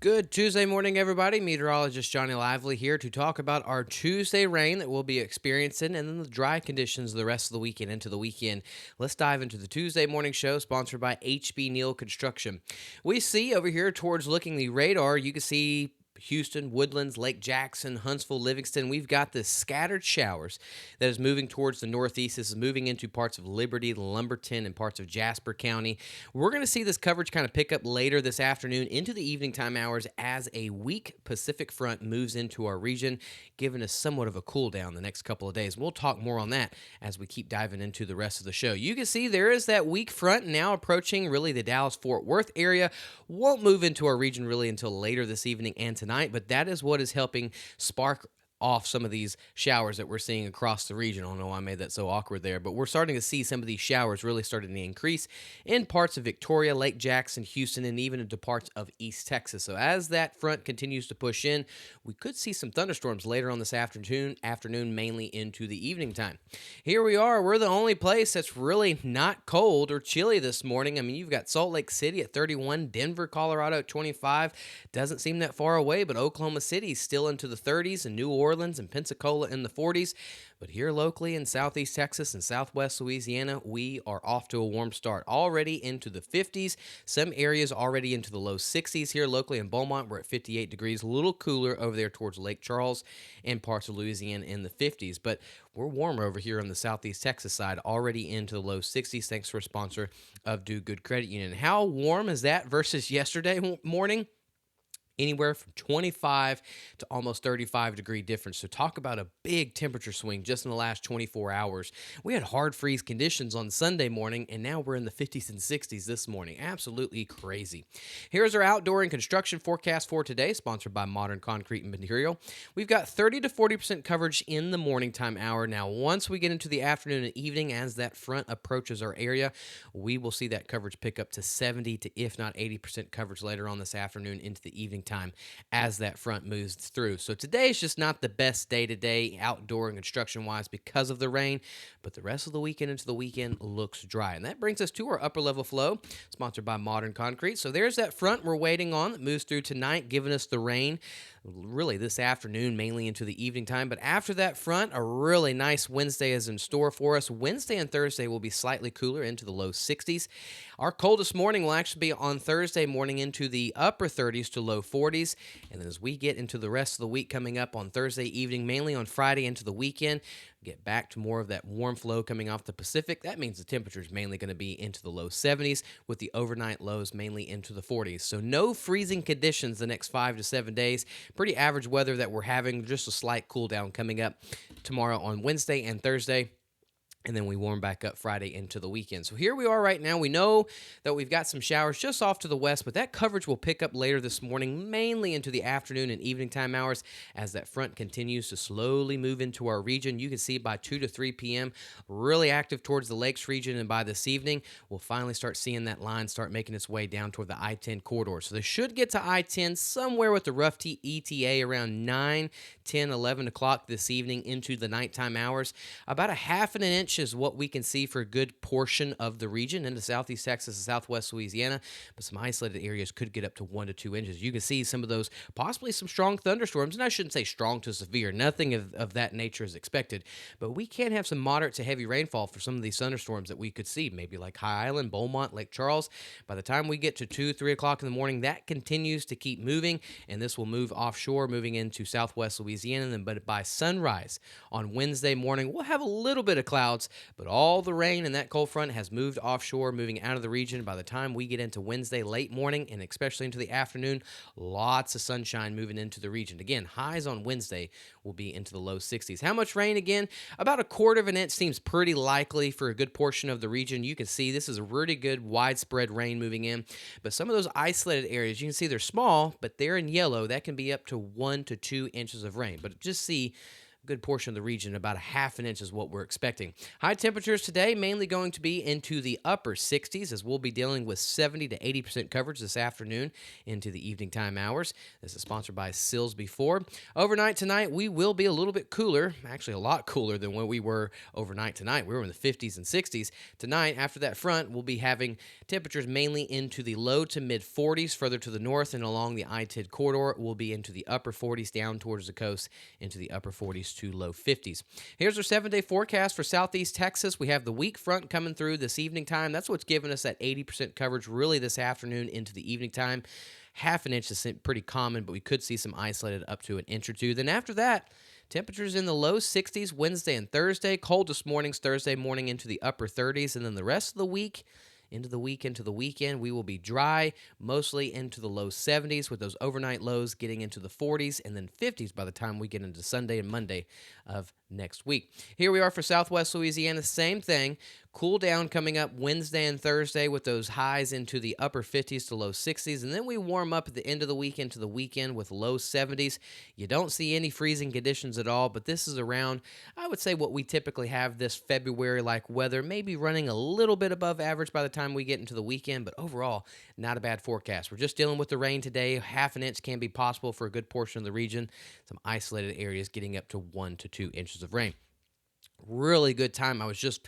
Good Tuesday morning, everybody. Meteorologist Johnny Lively here to talk about our Tuesday rain that we'll be experiencing and then the dry conditions the rest of the weekend into the weekend. Let's dive into the Tuesday morning show sponsored by HB Neal Construction. We see over here towards looking the radar, you can see Houston, Woodlands, Lake Jackson, Huntsville, Livingston. We've got this scattered showers that is moving towards the northeast. This is moving into parts of Liberty, Lumberton, and parts of Jasper County. We're going to see this coverage kind of pick up later this afternoon into the evening time hours as a weak Pacific front moves into our region, giving us somewhat of a cool down the next couple of days. We'll talk more on that as we keep diving into the rest of the show. You can see there is that weak front now approaching really the Dallas-Fort Worth area. Won't move into our region really until later this evening and tonight, but that is what is helping spark off some of these showers that we're seeing across the region. I don't know why I made that so awkward there, but we're starting to see some of these showers really starting to increase in parts of Victoria, Lake Jackson, Houston, and even into parts of East Texas. So as that front continues to push in, we could see some thunderstorms later on this afternoon, mainly into the evening time. Here we are. We're the only place that's really not cold or chilly this morning. I mean, you've got Salt Lake City at 31, Denver, Colorado at 25. Doesn't seem that far away, but Oklahoma City is still into the 30s, and New Orleans and Pensacola in the 40s. But here locally in southeast Texas and southwest Louisiana, we are off to a warm start. Already into the 50s. Some areas already into the low 60s here locally in Beaumont. We're at 58 degrees. A little cooler over there towards Lake Charles and parts of Louisiana in the 50s. But we're warmer over here on the southeast Texas side, already into the low 60s. Thanks for a sponsor of Do Good Credit Union. How warm is that versus yesterday morning? Anywhere from 25 to almost 35 degree difference. So talk about a big temperature swing just in the last 24 hours. We had hard freeze conditions on Sunday morning, and now we're in the 50s and 60s this morning. Absolutely crazy. Here's our outdoor and construction forecast for today, sponsored by Modern Concrete and Material. We've got 30 to 40% coverage in the morning time hour. Now, once we get into the afternoon and evening, as that front approaches our area, we will see that coverage pick up to 70 to, if not 80% coverage later on this afternoon into the evening time as that front moves through. So today is just not the best day today outdoor and construction wise because of the rain, but the rest of the weekend into the weekend looks dry. And that brings us to our upper level flow, sponsored by Modern Concrete. So there's that front we're waiting on that moves through tonight, giving us the rain really this afternoon, mainly into the evening time. But after that front, a really nice Wednesday is in store for us. Wednesday and Thursday will be slightly cooler into the low 60s. Our coldest morning will actually be on Thursday morning into the upper 30s to low 40s. And then as we get into the rest of the week coming up on Thursday evening, mainly on Friday into the weekend, get back to more of that warm flow coming off the Pacific. That means the temperature is mainly going to be into the low 70s with the overnight lows mainly into the 40s. So no freezing conditions the next 5 to 7 days. Pretty average weather that we're having, just a slight cool down coming up tomorrow on Wednesday and Thursday. And then we warm back up Friday into the weekend. So here we are right now. We know that we've got some showers just off to the west, but that coverage will pick up later this morning, mainly into the afternoon and evening time hours as that front continues to slowly move into our region. You can see by 2 to 3 p.m., really active towards the lakes region. And by this evening, we'll finally start seeing that line start making its way down toward the I-10 corridor. So they should get to I-10 somewhere with the rough ETA around 9, 10, 11 o'clock this evening into the nighttime hours. About a half an inch is what we can see for a good portion of the region into southeast Texas and southwest Louisiana, but some isolated areas could get up to 1 to 2 inches. You can see some of those, possibly some strong thunderstorms, and I shouldn't say strong to severe. Nothing of that nature is expected, but we can have some moderate to heavy rainfall for some of these thunderstorms that we could see, maybe like High Island, Beaumont, Lake Charles. By the time we get to 2, 3 o'clock in the morning, that continues to keep moving, and this will move offshore, moving into southwest Louisiana. But by sunrise on Wednesday morning, we'll have a little bit of clouds, but all the rain in that cold front has moved offshore, moving out of the region. By the time we get into Wednesday late morning and especially into the afternoon, lots of sunshine moving into the region. Again, highs on Wednesday will be into the low 60s. How much rain again? About a quarter of an inch seems pretty likely for a good portion of the region. You can see this is a really good widespread rain moving in, but some of those isolated areas, you can see they're small, but they're in yellow. That can be up to 1 to 2 inches of rain. But just see good portion of the region. About a half an inch is what we're expecting. High temperatures today mainly going to be into the upper 60s, as we'll be dealing with 70 to 80% coverage this afternoon into the evening time hours. This is sponsored by Silsby Ford. Overnight tonight, we will be a little bit cooler, actually a lot cooler than when we were overnight tonight. We were in the 50s and 60s. Tonight, after that front, we'll be having temperatures mainly into the low to mid 40s. Further to the north and along the I-10 corridor, we'll be into the upper 40s down towards the coast, into the upper 40s to low 50s. Here's our 7-day forecast for southeast Texas. We have the weak front coming through this evening time. That's what's giving us that 80% coverage really this afternoon into the evening time. Half an inch is pretty common, but we could see some isolated up to an inch or two. Then after that, temperatures in the low 60s Wednesday and Thursday. Coldest mornings Thursday morning into the upper 30s. And then the rest of the week, into the weekend, we will be dry, mostly into the low 70s, with those overnight lows getting into the 40s and then 50s by the time we get into Sunday and Monday of next week. Here we are for Southwest Louisiana, same thing. Cool down coming up Wednesday and Thursday with those highs into the upper 50s to low 60s, and then we warm up at the end of the week into the weekend with low 70s. You don't see any freezing conditions at all, but this is around, I would say, what we typically have this February-like weather, maybe running a little bit above average by the time we get into the weekend, but overall, not a bad forecast. We're just dealing with the rain today. Half an inch can be possible for a good portion of the region. Some isolated areas getting up to 1 to 2 inches of rain. Really good time. I was just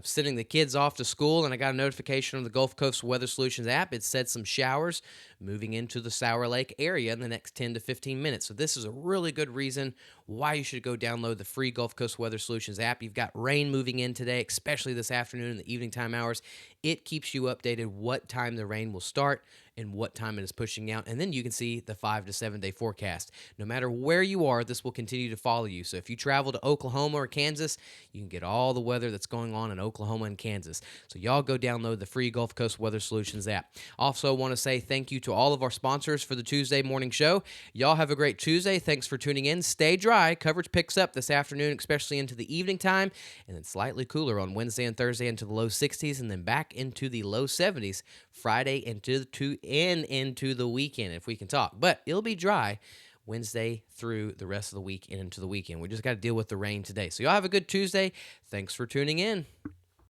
sending the kids off to school, and I got a notification on the Gulf Coast Weather Solutions app. It said some showers moving into the Sour Lake area in the next 10 to 15 minutes. So this is a really good reason why you should go download the free Gulf Coast Weather Solutions app. You've got rain moving in today, especially this afternoon in the evening time hours. It keeps you updated what time the rain will start and what time it is pushing out. And then you can see the 5 to 7 day forecast. No matter where you are, this will continue to follow you. So if you travel to Oklahoma or Kansas, you can get all the weather that's going on in Oklahoma and Kansas. So y'all go download the free Gulf Coast Weather Solutions app. Also want to say thank you to all of our sponsors for the Tuesday morning show. Y'all have a great Tuesday. Thanks for tuning in. Stay dry. Coverage picks up this afternoon, especially into the evening time, and then slightly cooler on Wednesday and Thursday into the low 60s, and then back into the low 70s Friday into the weekend, if we can talk. But it'll be dry Wednesday through the rest of the week and into the weekend. We just got to deal with the rain today. So y'all have a good Tuesday. Thanks for tuning in.